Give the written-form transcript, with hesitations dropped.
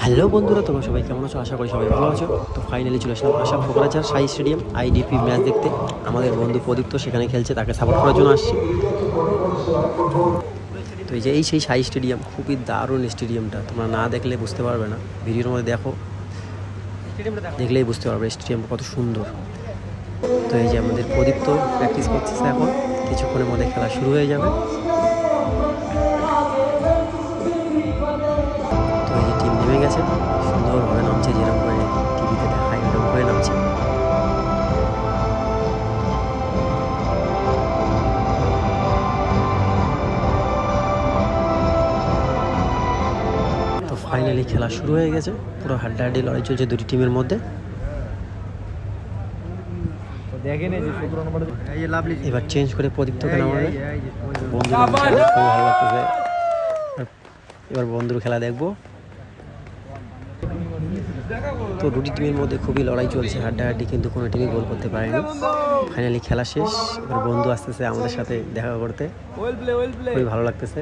Hello বন্ধুরা, তোমরা সবাই কেমন আছো? আশা করি সবাই ভালো আছো। তো ফাইনালি চলে আসলাম আশা ফোকরাচার সাই স্টেডিয়াম আইডিপি ম্যাচ দেখতে। আমাদের বন্ধু প্রদীপ্ত সেখানে খেলছে, তাকে সাপোর্ট করার জন্য আসছি। তো এই যে সেই সাই স্টেডিয়াম, খুবই দারুণ স্টেডিয়ামটা। তোমরা না দেখলে বুঝতে পারবে না, ভিডিওর মধ্যে দেখো, দেখলেই বুঝতে পারবে স্টেডিয়ামটা কত সুন্দর। তো এই যে আমাদের প্রদীপ্ত প্র্যাকটিস করতেছে, এখন কিছুক্ষণের মধ্যে খেলা শুরু হয়ে যাবে। তো এই যে টিম নেমে গেছে, সুন্দরভাবে নামছে, যেরকম করে টিভিতে দেখায় এরকম করে নামছে। তো ফাইনালি খেলা শুরু হয়ে গেছে, পুরো হাড্ডাহাড্ডি লড়াই চলছে দুটি টিমের মধ্যে। এবার চেঞ্জ করে প্রদীপ্তকে নামাবে। বন্ধু খুবই ভালো লাগতেছে, এবার বন্ধুর খেলা দেখবো। তো দুটি টিমের মধ্যে খুবই লড়াই চলছে, হাড্ডাহাড্ডি, কিন্তু কোনো টিমই গোল করতে পারেনি। ফাইনালি খেলা শেষ, এবার বন্ধু আসতেছে আমাদের সাথে দেখা করতে, খুবই ভালো লাগতেছে।